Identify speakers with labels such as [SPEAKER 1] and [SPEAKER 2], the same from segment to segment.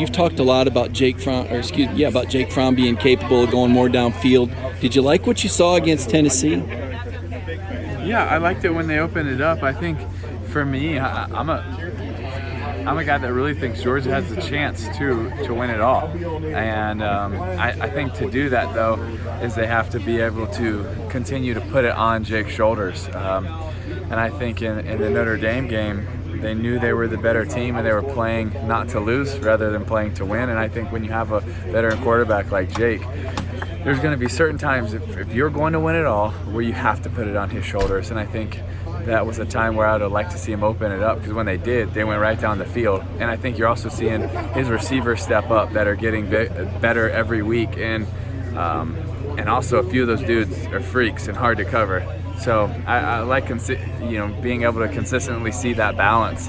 [SPEAKER 1] You've talked a lot about Jake Fromm being capable of going more downfield. Did you like what you saw against Tennessee?
[SPEAKER 2] Yeah, I liked it when they opened it up. I think for me, I'm a guy that really thinks Georgia has the chance to win it all. And I think to do that, though, is they have to be able to continue to put it on Jake's shoulders. And I think in the Notre Dame game, they knew they were the better team and they were playing not to lose rather than playing to win. And I think when you have a veteran quarterback like Jake, there's going to be certain times if you're going to win it all where you have to put it on his shoulders. And I think that was a time where I would have liked to see him open it up, because when they did, they went right down the field. And I think you're also seeing his receivers step up that are getting better every week. And also a few of those dudes are freaks and hard to cover. So I like being able to consistently see that balance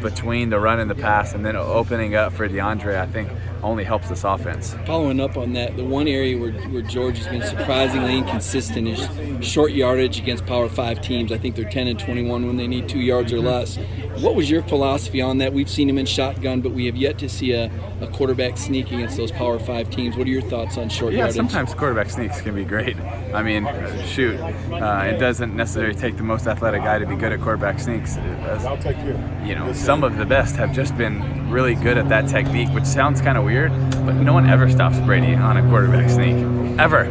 [SPEAKER 2] between the run and the pass, and then opening up for DeAndre, I think only helps this offense.
[SPEAKER 1] Following up on that, the one area where Georgia's been surprisingly inconsistent is short yardage against Power 5 teams. I think they're 10 and 21 when they need 2 yards or less. What was your philosophy on that? We've seen him in shotgun, but we have yet to see a quarterback sneak against those Power 5 teams. What are your thoughts on short yardage?
[SPEAKER 2] Yeah, sometimes quarterback sneaks can be great. I mean, it doesn't necessarily take the most athletic guy to be good at quarterback sneaks. Some of the best have just been really good at that technique, which sounds kind of weird, but no one ever stops Brady on a quarterback sneak, ever,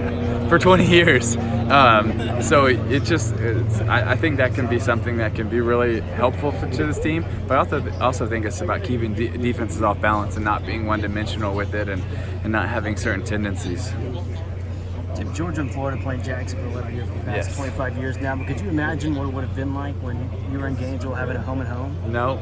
[SPEAKER 2] for 20 years. So I think that can be something that can be really helpful to this team. But I also think it's about keeping defenses off balance and not being one-dimensional with it, and not having certain tendencies.
[SPEAKER 3] Georgia and Florida playing Jacksonville every year for the past 25 years now, but could you imagine what it would have been like when you were in Gainesville having a home and home?
[SPEAKER 2] No,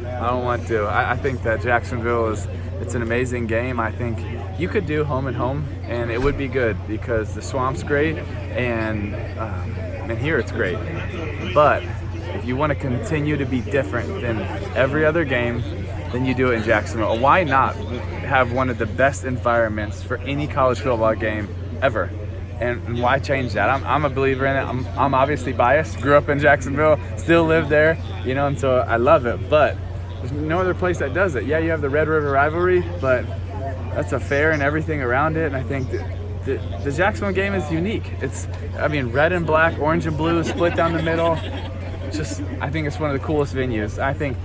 [SPEAKER 2] I don't want to. I think that Jacksonville it's an amazing game. I think you could do home and home, and it would be good because the Swamp's great, and here it's great. But if you want to continue to be different than every other game, then you do it in Jacksonville. Why not have one of the best environments for any college football game ever? And why change that? I'm a believer in it. I'm obviously biased. Grew up in Jacksonville, still live there, and so I love it. But there's no other place that does it. Yeah, you have the Red River rivalry, but that's a fair and everything around it. And I think that the Jacksonville game is unique. Red and black, orange and blue, split down the middle. I think it's one of the coolest venues. I think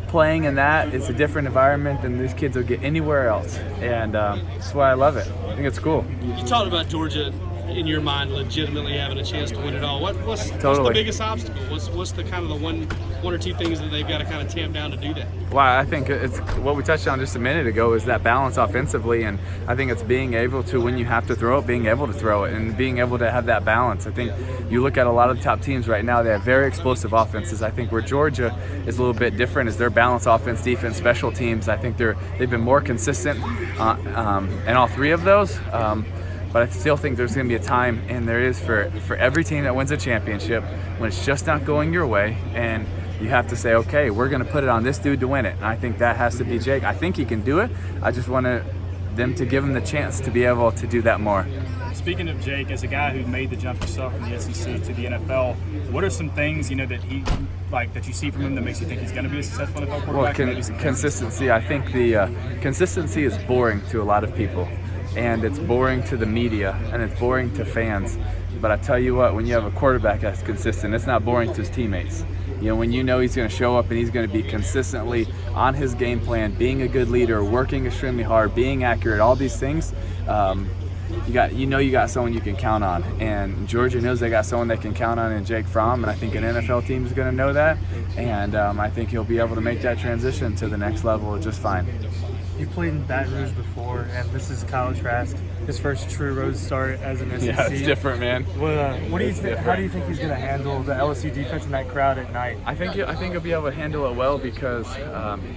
[SPEAKER 2] playing in that is a different environment than these kids will get anywhere else, and that's why I love it. I think it's cool.
[SPEAKER 4] You talked about Georgia, in your mind, legitimately having a chance to win it all. What's the biggest obstacle? What's the kind of the one or two things that they've got to kind of tamp down to do that?
[SPEAKER 2] Well, I think it's what we touched on just a minute ago, is that balance offensively, and I think it's being able to, when you have to throw it, being able to throw it and being able to have that balance. I think you look at a lot of the top teams right now, they have very explosive offenses. I think where Georgia is a little bit different is their balance offense, defense, special teams. I think they've been more consistent in all three of those. But I still think there's going to be a time, and there is for every team that wins a championship, when it's just not going your way, and you have to say, okay, we're going to put it on this dude to win it. And I think that has to be Jake. I think he can do it. I just want them to give him the chance to be able to do that more.
[SPEAKER 5] Speaking of Jake, as a guy who made the jump yourself from the SEC to the NFL, what are some things that you see from him that makes you think he's going to be a successful NFL quarterback?
[SPEAKER 2] Well, consistency. I think the consistency is boring to a lot of people. And it's boring to the media, and it's boring to fans. But I tell you what, when you have a quarterback that's consistent, it's not boring to his teammates. When you know he's going to show up and he's going to be consistently on his game plan, being a good leader, working extremely hard, being accurate, all these things, you got someone you can count on. And Georgia knows they got someone they can count on in Jake Fromm, and I think an NFL team is going to know that. And I think he'll be able to make that transition to the next level just fine.
[SPEAKER 6] You've played in Baton Rouge before, and this is Kyle Trask, his first true road start as an SEC.
[SPEAKER 2] Yeah, it's different, man.
[SPEAKER 6] What do you think? How do you think he's going to handle the LSU defense and that crowd at night?
[SPEAKER 2] I think he'll be able to handle it well because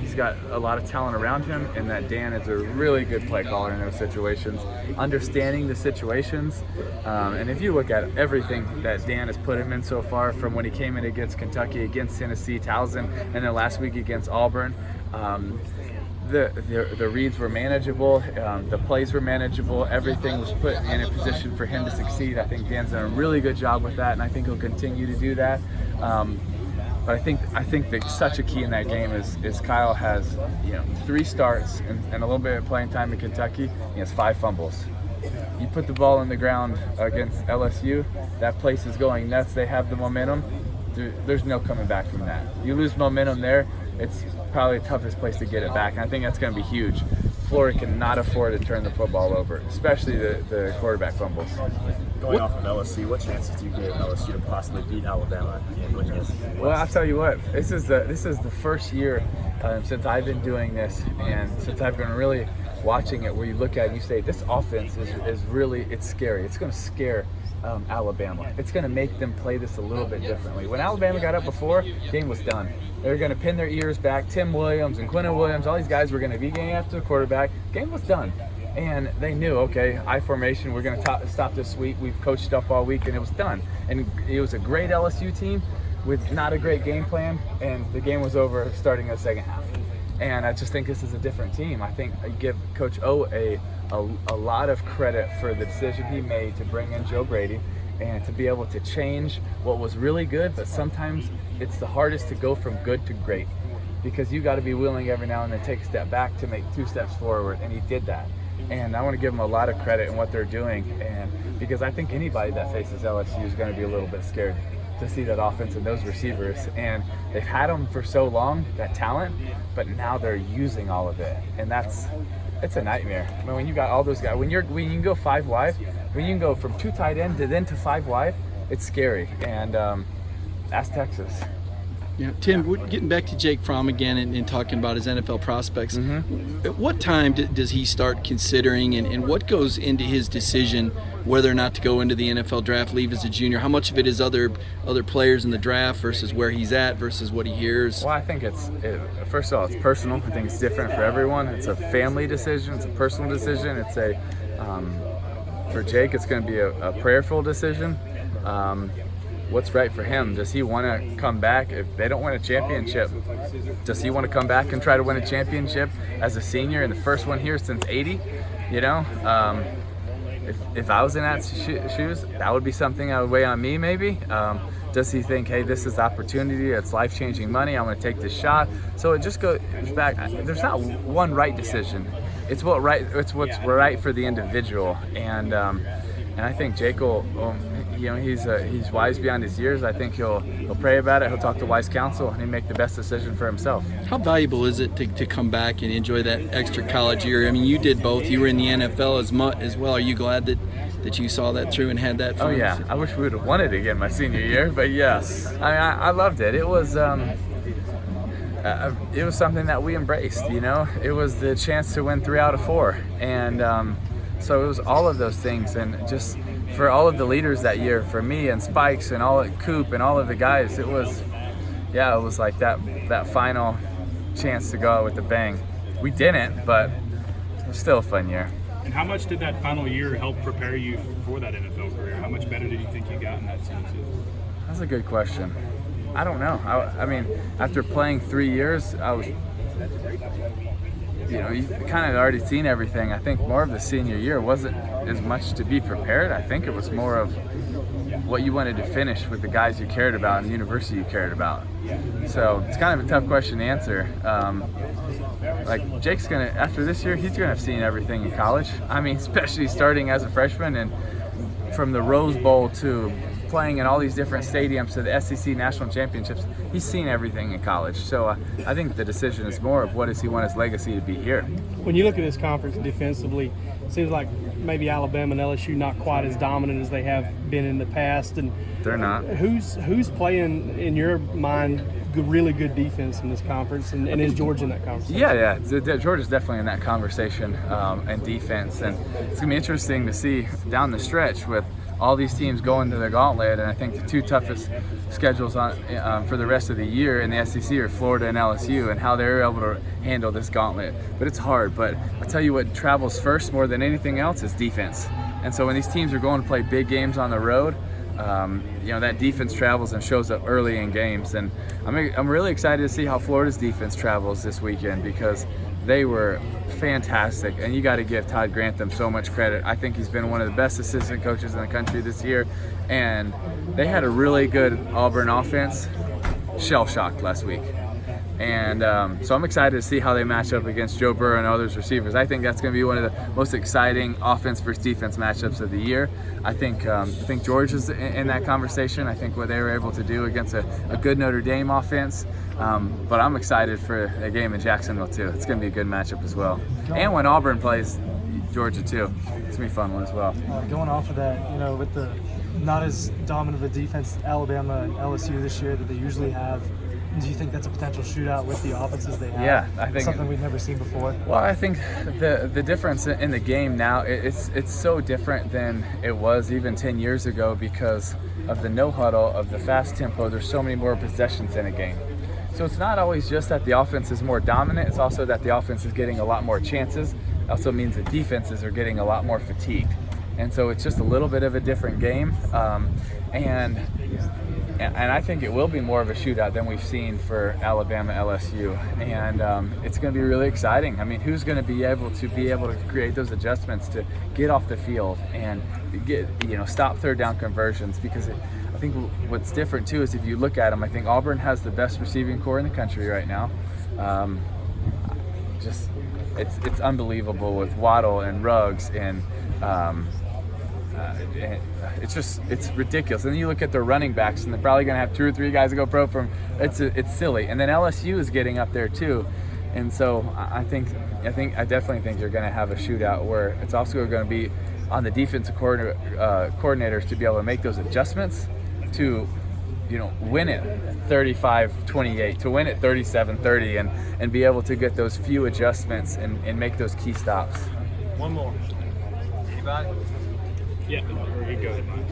[SPEAKER 2] he's got a lot of talent around him, and that Dan is a really good play caller in those situations, understanding the situations. And if you look at everything that Dan has put him in so far, from when he came in against Kentucky, against Tennessee, Towson, and then last week against Auburn. The reads were manageable, the plays were manageable, everything was put in a position for him to succeed. I think Dan's done a really good job with that, and I think he'll continue to do that. But I think that such a key in that game is Kyle has 3 starts and a little bit of playing time in Kentucky. He has 5 fumbles. You put the ball in the ground against LSU, that place is going nuts. They have the momentum. There's no coming back from that. You lose momentum there, it's probably the toughest place to get it back. And I think that's going to be huge. Florida cannot afford to turn the football over, especially the quarterback fumbles.
[SPEAKER 7] Going off of LSU, what chances do you give LSU to possibly beat Alabama and win this?
[SPEAKER 2] Well, I'll tell you what. This is the first year since I've been doing this, and since I've been really watching it, where you look at it and you say, this offense is really, it's scary. It's going to scare Alabama. It's going to make them play this a little bit differently. When Alabama got up before, game was done. They were going to pin their ears back. Tim Williams and Quinton Williams, all these guys were going to be getting after the quarterback. Game was done. And they knew, okay, I formation, we're going to stop this week. We've coached up all week, and it was done. And it was a great LSU team with not a great game plan, and the game was over starting the second half. And I just think this is a different team. I think I give Coach O a lot of credit for the decision he made to bring in Joe Brady and to be able to change what was really good, but sometimes it's the hardest to go from good to great, because you got to be willing every now and then to take a step back to make 2 steps forward, and he did that. And I want to give them a lot of credit in what they're doing, and because I think anybody that faces LSU is going to be a little bit scared to see that offense and those receivers. And they've had them for so long, that talent, but now they're using all of it, and it's a nightmare. I mean, when you got all those guys, when you can go 5 wide, when you can go from 2 tight end to 5 wide, it's scary. And that's Texas.
[SPEAKER 1] Yeah, Tim, we're getting back to Jake Fromm again and talking about his NFL prospects.
[SPEAKER 2] Mm-hmm.
[SPEAKER 1] At what time does he start considering, and what goes into his decision whether or not to go into the NFL draft, leave as a junior? How much of it is other players in the draft versus where he's at versus what he hears?
[SPEAKER 2] Well, I think first of all, it's personal. I think it's different for everyone. It's a family decision. It's a personal decision. It's for Jake, it's going to be a prayerful decision. What's right for him? Does he want to come back? If they don't win a championship, does he want to come back and try to win a championship as a senior and the first one here since '80? If I was in that shoes, that would be something I would weigh on me maybe. Does he think, hey, this is opportunity, it's life-changing money, I'm going to take this shot? So it just goes back. There's not one right decision. It's what's right for the individual. And I think Jake will, he's wise beyond his years. I think he'll pray about it. He'll talk to wise counsel, and he'll make the best decision for himself.
[SPEAKER 1] How valuable is it to come back and enjoy that extra college year? I mean, you did both. You were in the NFL as well. Are you glad that you saw that through and had that fun?
[SPEAKER 2] Oh yeah, I wish we would have won it again my senior year, but yes, I loved it. It was something that we embraced. It was the chance to win 3 out of 4, and so it was all of those things, and just for all of the leaders that year, for me and Spikes and Coop and all of the guys, it was like that final chance to go out with a bang. We didn't, but it was still a fun year.
[SPEAKER 5] And how much did that final year help prepare you for that NFL career? How much better did you think you got in that season?
[SPEAKER 2] That's a good question. I don't know. I mean, after playing 3 years, I was, you kind of already seen everything. I think more of the senior year wasn't as much to be prepared. I think it was more of what you wanted to finish with the guys you cared about and the university you cared about. So it's kind of a tough question to answer. Like Jake's after this year, he's gonna have seen everything in college. I mean, especially starting as a freshman and from the Rose Bowl to playing in all these different stadiums to the SEC national championships, he's seen everything in college. So I think the decision is more of what does he want his legacy to be here.
[SPEAKER 4] When you look at this conference defensively, it seems like maybe Alabama and LSU not quite as dominant as they have been in the past. And
[SPEAKER 2] they're not.
[SPEAKER 4] Who's playing, in your mind, really good defense in this conference, and is Georgia in that conversation?
[SPEAKER 2] Yeah. Georgia's definitely in that conversation and defense, and it's gonna be interesting to see down the stretch with all these teams going to the gauntlet. And I think the 2 toughest schedules for the rest of the year in the SEC are Florida and LSU, and how they're able to handle this gauntlet. But it's hard. But I tell you what travels first more than anything else is defense. And so when these teams are going to play big games on the road, that defense travels and shows up early in games. And I'm really excited to see how Florida's defense travels this weekend, because they were fantastic, and you got to give Todd Grantham so much credit. I think he's been one of the best assistant coaches in the country this year, and they had a really good Auburn offense, shell-shocked last week. And so I'm excited to see how they match up against Joe Burrow and others receivers. I think that's going to be one of the most exciting offense versus defense matchups of the year. I think Georgia's in that conversation. I think what they were able to do against a good Notre Dame offense. But I'm excited for a game in Jacksonville too. It's going to be a good matchup as well. And when Auburn plays Georgia too, it's going to be a fun one as well.
[SPEAKER 6] Going off of that, with the not as dominant of a defense Alabama and LSU this year that they usually have, do you think that's a potential shootout with the offenses they have?
[SPEAKER 2] Yeah, I think
[SPEAKER 6] something we've never seen before.
[SPEAKER 2] Well, I think the difference in the game now, it's so different than it was even 10 years ago because of the no huddle, of the fast tempo. There's so many more possessions in a game. So it's not always just that the offense is more dominant, it's also that the offense is getting a lot more chances. It also means the defenses are getting a lot more fatigued. And so it's just a little bit of a different game. And I think it will be more of a shootout than we've seen for Alabama LSU, and it's going to be really exciting. I mean, who's going to be able to create those adjustments to get off the field and stop third down conversions? Because I think what's different too is if you look at them, I think Auburn has the best receiving core in the country right now. It's unbelievable with Waddle and Ruggs and. It's ridiculous. And then you look at their running backs, and they're probably going to have 2 or 3 guys that go pro from. It's silly. And then LSU is getting up there too, and so I definitely think you're going to have a shootout where it's also going to be on the defensive coordinators to be able to make those adjustments to, win it 35-28, to win it 37-30, and be able to get those few adjustments and make those key stops.
[SPEAKER 5] One more. Anybody? Yeah, or you go ahead, Mike.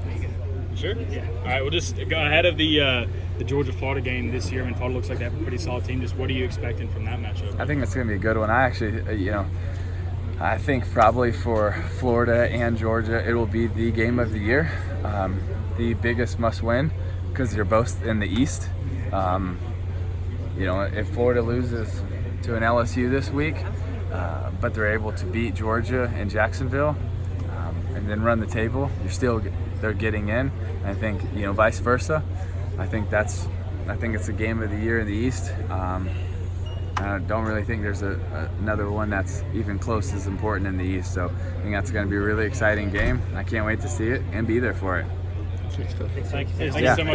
[SPEAKER 5] Sure. Yeah. All right. We'll just go ahead of the Georgia-Florida game this year. And Florida looks like they have a pretty solid team. Just what are you expecting from that matchup?
[SPEAKER 2] I think it's going to be a good one. I actually, I think probably for Florida and Georgia, it will be the game of the year, the biggest must-win because they're both in the East. If Florida loses to an LSU this week, but they're able to beat Georgia and Jacksonville. And then run the table, they're getting in. I think vice versa. I think it's a game of the year in the East. I don't really think there's another one that's even close as important in the East. So I think that's going to be a really exciting game. I can't wait to see it and be there for it.
[SPEAKER 5] Thank you so much.